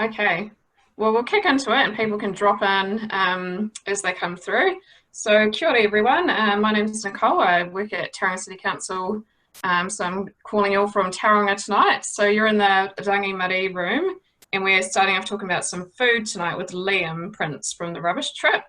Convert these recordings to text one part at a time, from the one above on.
Okay. Well, we'll kick into it and people can drop in as they come through. So, kia ora everyone. My name is Nicole. I work at Tauranga City Council. So I'm calling you all from Tauranga tonight. So you're in the Rangi Mari room and we're starting off talking about some food tonight with Liam Prince from the Rubbish Trip.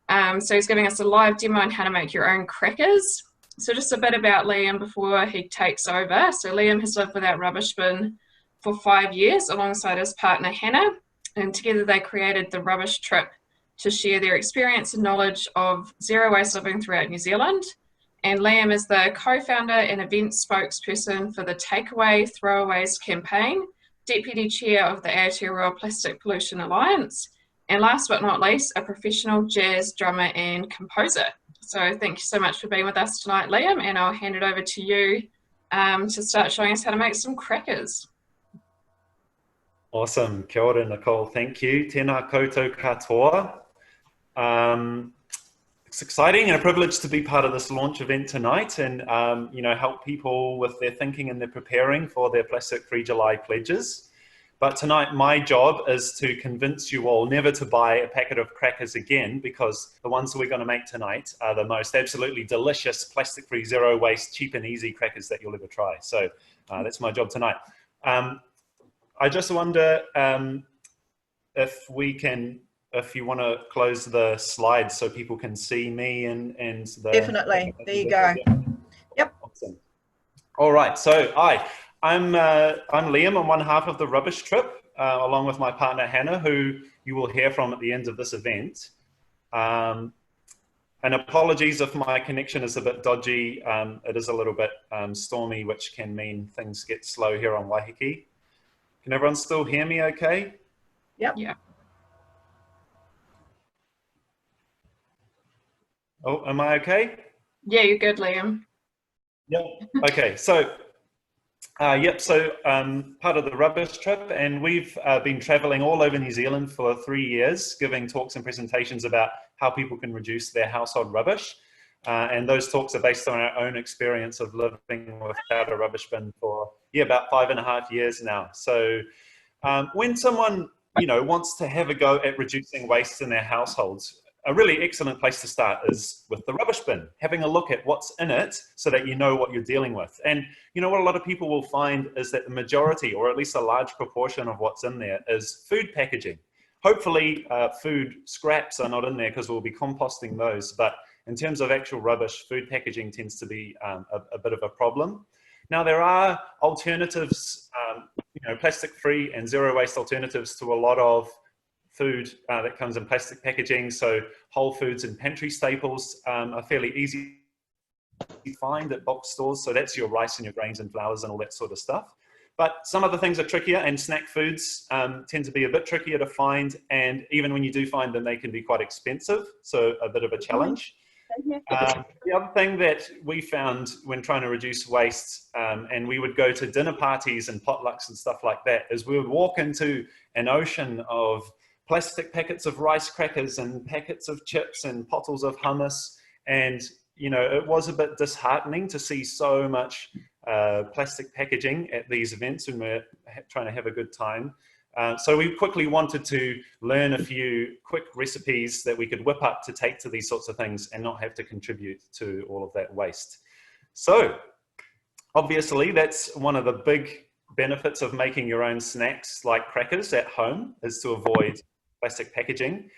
So he's giving us a live demo on how to make your own crackers. So just a bit about Liam before he takes over. So Liam has lived without rubbish bin for 5 years alongside his partner Hannah, and together they created the Rubbish Trip to share their experience and knowledge of zero waste living throughout New Zealand. And Liam is the co-founder and event spokesperson for the Takeaway Throwaways campaign, deputy chair of the Aotearoa Plastic Pollution Alliance, and last but not least, a professional jazz drummer and composer. So thank you so much for being with us tonight, Liam, and I'll hand it over to you to start showing us how to make some crackers. Awesome. Kia ora, Nicole. Thank you. Tēnā koutou katoa. It's exciting and a privilege to be part of this launch event tonight and help people with their thinking and their preparing for their Plastic-Free July pledges. But tonight, my job is to convince you all never to buy a packet of crackers again, because the ones we're going to make tonight are the most absolutely delicious, plastic-free, zero-waste, cheap and easy crackers that you'll ever try. So that's my job tonight. I just wonder if you want to close the slides so people can see me and the... Definitely. There you go. Yep. Awesome. All right. So I'm Liam. I'm one half of the Rubbish Trip, along with my partner Hannah, who you will hear from at the end of this event. And apologies if my connection is a bit dodgy. It is a little bit stormy, which can mean things get slow here on Waiheke. Can everyone still hear me okay? Yep. Yeah. Oh, am I okay? Yeah, you're good, Liam. Yep. Okay. So, part of the Rubbish Trip, and we've been traveling all over New Zealand for 3 years, giving talks and presentations about how people can reduce their household rubbish. And those talks are based on our own experience of living without a rubbish bin for, about 5.5 years now. So when someone, wants to have a go at reducing waste in their households, a really excellent place to start is with the rubbish bin, having a look at what's in it so that you know what you're dealing with. And what a lot of people will find is that the majority, or at least a large proportion of what's in there, is food packaging. Hopefully food scraps are not in there because we'll be composting those, but in terms of actual rubbish, food packaging tends to be a bit of a problem. Now, there are alternatives, plastic-free and zero-waste alternatives to a lot of food that comes in plastic packaging. So whole foods and pantry staples are fairly easy to find at box stores. So that's your rice and your grains and flours and all that sort of stuff. But some other things are trickier, and snack foods tend to be a bit trickier to find. And even when you do find them, they can be quite expensive. So a bit of a challenge. The other thing that we found when trying to reduce waste, and we would go to dinner parties and potlucks and stuff like that, is we would walk into an ocean of plastic packets of rice crackers and packets of chips and bottles of hummus. And, it was a bit disheartening to see so much plastic packaging at these events when we're trying to have a good time. So we quickly wanted to learn a few quick recipes that we could whip up to take to these sorts of things and not have to contribute to all of that waste. So obviously that's one of the big benefits of making your own snacks like crackers at home, is to avoid plastic packaging.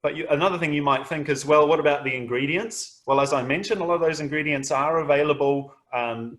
But another thing you might think is, well, what about the ingredients? Well, as I mentioned, a lot of those ingredients are available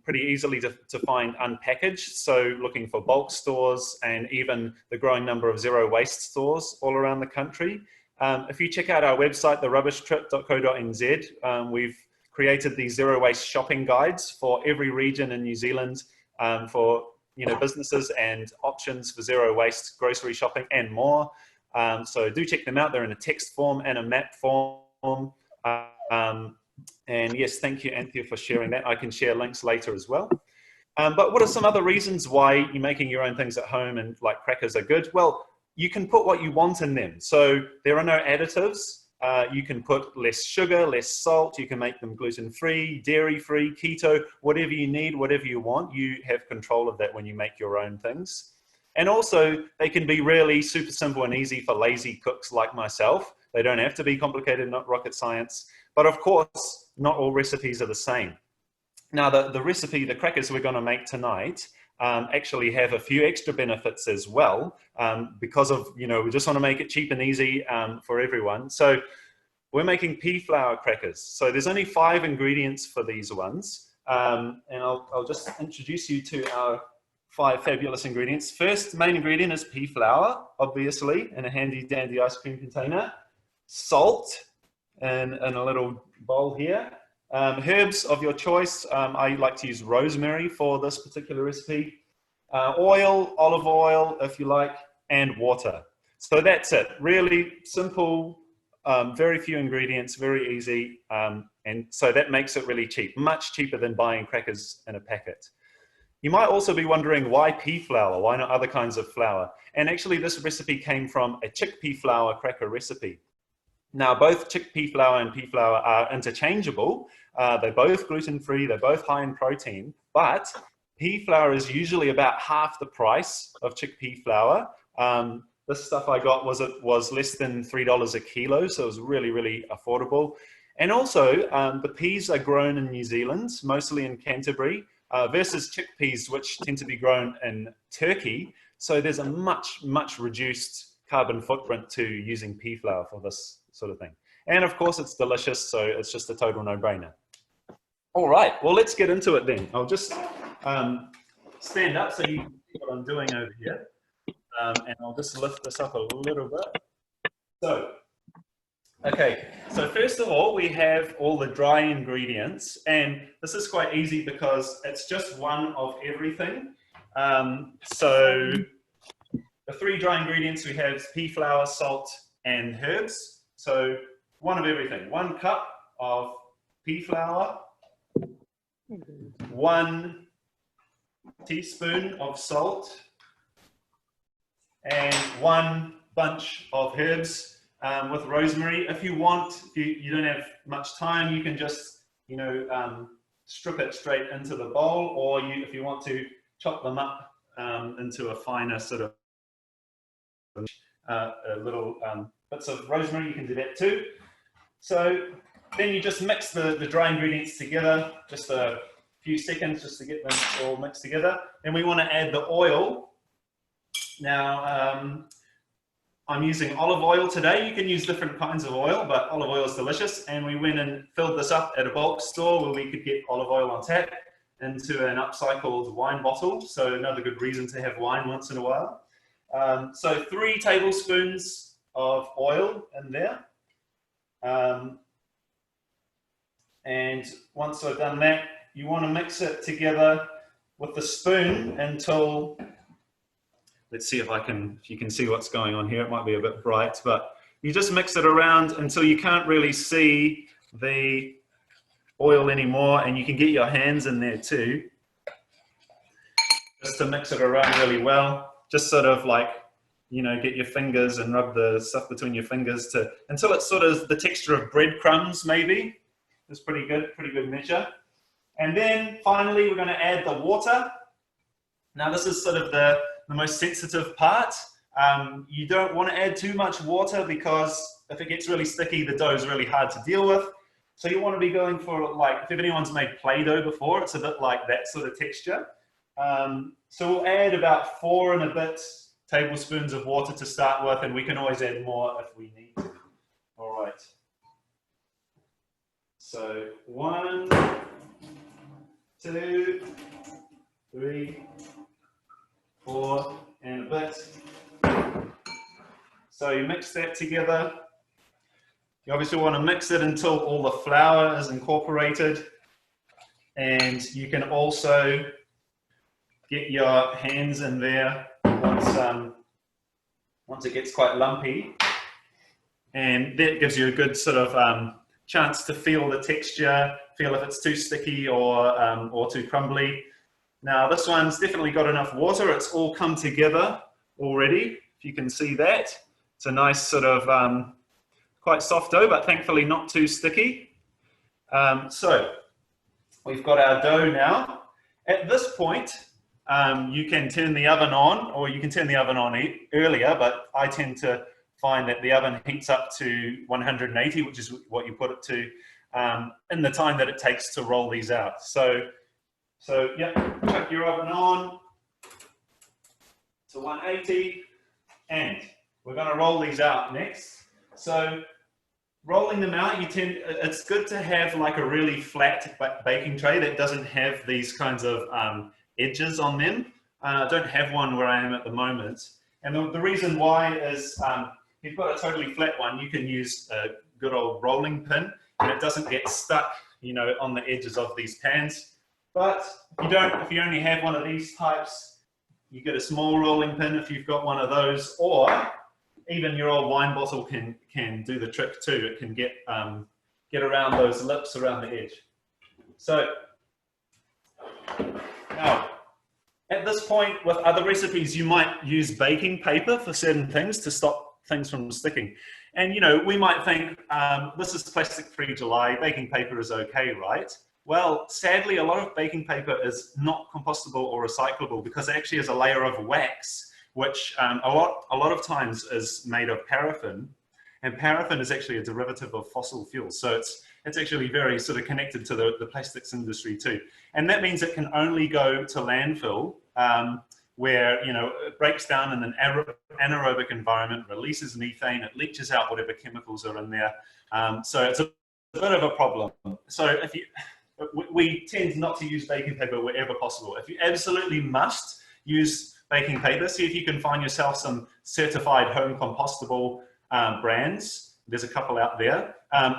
pretty easily to find unpackaged. So looking for bulk stores and even the growing number of zero waste stores all around the country. If you check out our website, therubishtrip.co.nz, we've created these zero waste shopping guides for every region in New Zealand for businesses and options for zero waste grocery shopping and more. So do check them out. They're in a text form and a map form. And yes, thank you, Anthea, for sharing that. I can share links later as well. But what are some other reasons why you're making your own things at home and like crackers are good? Well, you can put what you want in them. So there are no additives. You can put less sugar, less salt. You can make them gluten-free, dairy-free, keto, whatever you need, whatever you want. You have control of that when you make your own things. And also, they can be really super simple and easy for lazy cooks like myself. They don't have to be complicated, not rocket science. But of course, not all recipes are the same. Now, the recipe, the crackers we're going to make tonight, actually have a few extra benefits as well, because of, we just want to make it cheap and easy for everyone. So we're making pea flour crackers. So there's only 5 ingredients for these ones. And I'll just introduce you to our 5 fabulous ingredients. First main ingredient is pea flour, obviously, in a handy dandy ice cream container. Salt in a little bowl here. Herbs of your choice. I like to use rosemary for this particular recipe. Oil, olive oil, if you like, and water. So that's it. Really simple, very few ingredients, very easy. And so that makes it really cheap, much cheaper than buying crackers in a packet. You might also be wondering, why pea flour? Why not other kinds of flour? And actually, this recipe came from a chickpea flour cracker recipe. Now, both chickpea flour and pea flour are interchangeable. They're both gluten-free, they're both high in protein, but pea flour is usually about half the price of chickpea flour. This stuff I got was less than $3 a kilo, so it was really, really affordable. And also, the peas are grown in New Zealand, mostly in Canterbury, versus chickpeas, which tend to be grown in Turkey. So there's a much, much reduced carbon footprint to using pea flour for this sort of thing. And of course, it's delicious, so it's just a total no-brainer. All right, well, let's get into it then. I'll just stand up so you can see what I'm doing over here. And I'll just lift this up a little bit. So, okay, so first of all, we have all the dry ingredients. And this is quite easy because it's just one of everything. So the 3 dry ingredients we have is pea flour, salt, and herbs. So one of everything. 1 cup of pea flour, 1 teaspoon of salt, and 1 bunch of herbs with rosemary. If you want, if you don't have much time, you can just, strip it straight into the bowl, or if you want to chop them up into a finer sort of little bits of rosemary, you can do that too. So then you just mix the dry ingredients together, just a few seconds just to get them all mixed together. Then we want to add the oil. Now, I'm using olive oil today. You can use different kinds of oil, but olive oil is delicious. And we went and filled this up at a bulk store where we could get olive oil on tap into an upcycled wine bottle. So another good reason to have wine once in a while. So 3 tablespoons of oil in there. And once I've done that, you want to mix it together with the spoon until, let's see if you can see what's going on here. It might be a bit bright, but you just mix it around until you can't really see the oil anymore, and you can get your hands in there too, just to mix it around really well. Just sort of like, get your fingers and rub the stuff between your fingers until it's sort of the texture of breadcrumbs, maybe. It's pretty good measure. And then finally, we're going to add the water. Now, this is sort of the most sensitive part. You don't want to add too much water because if it gets really sticky, the dough is really hard to deal with. So you want to be going for, like, if anyone's made Play-Doh before, it's a bit like that sort of texture. So we'll add about 4 and a bit tablespoons of water to start with, and we can always add more if we need to. All right. So 1, 2, 3, 4, and a bit. So you mix that together. You obviously want to mix it until all the flour is incorporated. And you can also get your hands in there once it gets quite lumpy. And that gives you a good sort of chance to feel the texture, feel if it's too sticky or too crumbly. Now this one's definitely got enough water. It's all come together already, if you can see that. It's a nice sort of quite soft dough, but thankfully not too sticky. So we've got our dough now. At this point, you can turn the oven on, or you can turn the oven on earlier, but I tend to find that the oven heats up to 180, which is what you put it to, in the time that it takes to roll these out. So yeah, chuck your oven on to 180, and we're going to roll these out next. So rolling them out, it's good to have like a really flat baking tray that doesn't have these kinds of edges on them. I don't have one where I am at the moment. And the reason why is if you've got a totally flat one, you can use a good old rolling pin and it doesn't get stuck, you know, on the edges of these pans. But if you only have one of these types, you get a small rolling pin if you've got one of those, or even your old wine bottle can do the trick too. It can get around those lips around the edge. So now, at this point with other recipes, you might use baking paper for certain things to stop things from sticking. And you know, we might think, this is plastic-free July, baking paper is okay, right? Well, sadly, a lot of baking paper is not compostable or recyclable because it actually has a layer of wax, which a lot of times is made of paraffin, and paraffin is actually a derivative of fossil fuels. So it's actually very sort of connected to the plastics industry too. And that means it can only go to landfill where, you know, it breaks down in an anaerobic environment, releases methane, it leaches out whatever chemicals are in there. So it's a bit of a problem. So we tend not to use baking paper wherever possible. If you absolutely must use baking paper, see if you can find yourself some certified home compostable brands. There's a couple out there.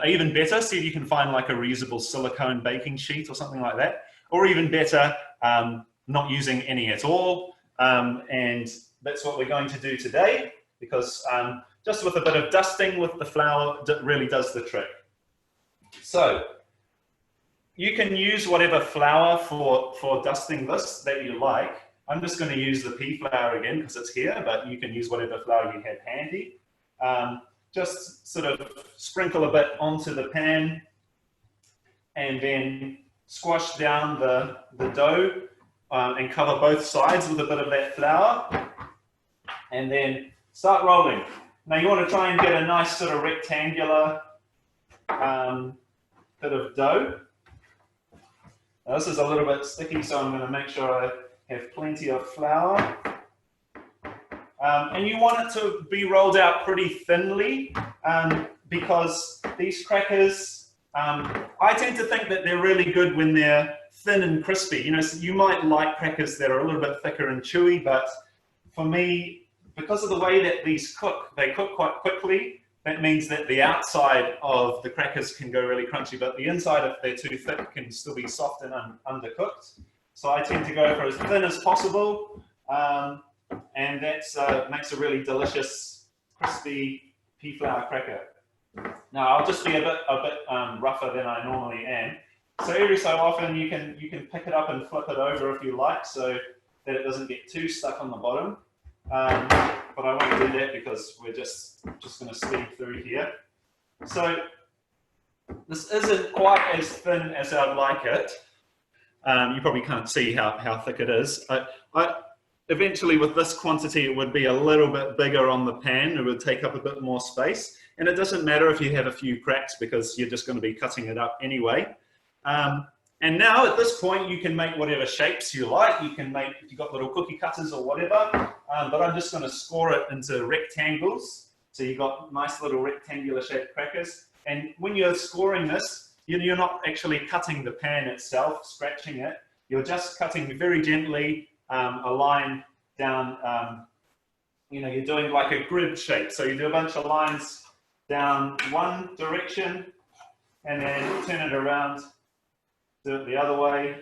Even better, see if you can find like a reusable silicone baking sheet or something like that. Or even better, not using any at all. And that's what we're going to do today, because just with a bit of dusting with the flour, it really does the trick. So you can use whatever flour for dusting this that you like. I'm just going to use the pea flour again because it's here, but you can use whatever flour you have handy. Just sort of sprinkle a bit onto the pan and then squash down the dough and cover both sides with a bit of that flour, and then start rolling. Now you want to try and get a nice sort of rectangular bit of dough. Now this is a little bit sticky, so I'm going to make sure I have plenty of flour. And you want it to be rolled out pretty thinly because these crackers, I tend to think that they're really good when they're thin and crispy. You know, so you might like crackers that are a little bit thicker and chewy, but for me, because of the way that these cook, they cook quite quickly. That means that the outside of the crackers can go really crunchy, but the inside, if they're too thick, can still be soft and undercooked. So I tend to go for as thin as possible, and that makes a really delicious, crispy pea flour cracker. Now I'll just be a bit rougher than I normally am. So every so often you can pick it up and flip it over if you like, so that it doesn't get too stuck on the bottom. But I won't do that because we're just going to speed through here. So this isn't quite as thin as I'd like it. You probably can't see how thick it is. Eventually with this quantity it would be a little bit bigger on the pan. It would take up a bit more space. And it doesn't matter if you have a few cracks because you're just going to be cutting it up anyway. And now at this point you can make whatever shapes you like. You can make, if you've got little cookie cutters or whatever, but I'm just going to score it into rectangles. So you've got nice little rectangular shaped crackers. And when you're scoring this, you're not actually cutting the pan itself, scratching it. You're just cutting very gently a line down, you're doing like a grid shape. So you do a bunch of lines down one direction and then turn it around, do it the other way.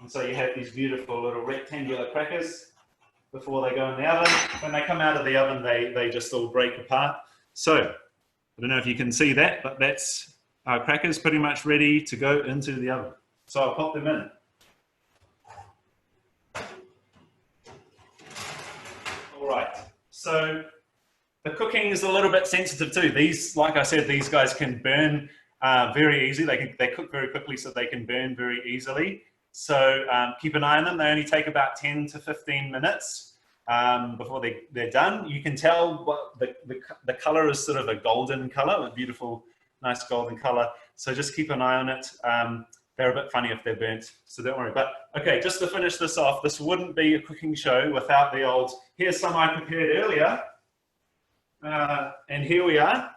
And so you have these beautiful little rectangular crackers before they go in the oven. When they come out of the oven, they just all break apart. So I don't know if you can see that, but that's our crackers pretty much ready to go into the oven. So I'll pop them in. All right, so the cooking is a little bit sensitive too. These, like I said, these guys can burn very easily. They cook very quickly, so they can burn very easily. So keep an eye on them. They only take about 10 to 15 minutes before they're done. You can tell what the color is sort of a golden color, a beautiful, nice golden color. So just keep an eye on it. They're a bit funny if they're burnt, so don't worry. But okay, just to finish this off, this wouldn't be a cooking show without the old, here's some I prepared earlier. And here we are,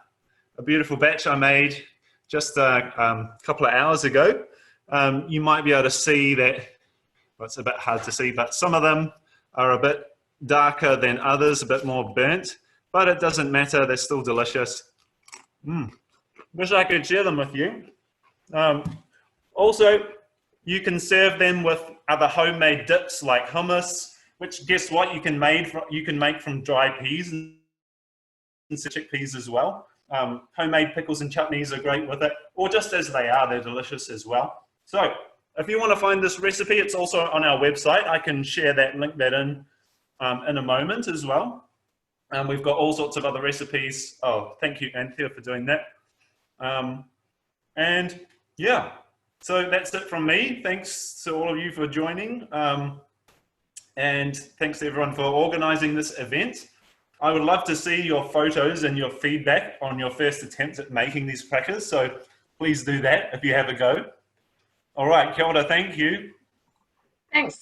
a beautiful batch I made just a couple of hours ago. You might be able to see that, well, it's a bit hard to see, but some of them are a bit darker than others, a bit more burnt, but it doesn't matter, they're still delicious. Wish I could share them with you. Also, you can serve them with other homemade dips like hummus, which guess what, you can make from dried peas and chickpeas as well. Homemade pickles and chutneys are great with it, or just as they are, they're delicious as well. So if you want to find this recipe, it's also on our website. I can share that, link that in a moment as well. We've got all sorts of other recipes. Oh, thank you, Anthea, for doing that. And yeah, so that's it from me. Thanks to all of you for joining. And thanks to everyone for organizing this event. I would love to see your photos and your feedback on your first attempt at making these crackers. So please do that if you have a go. All right, kia ora, thank you. Thanks.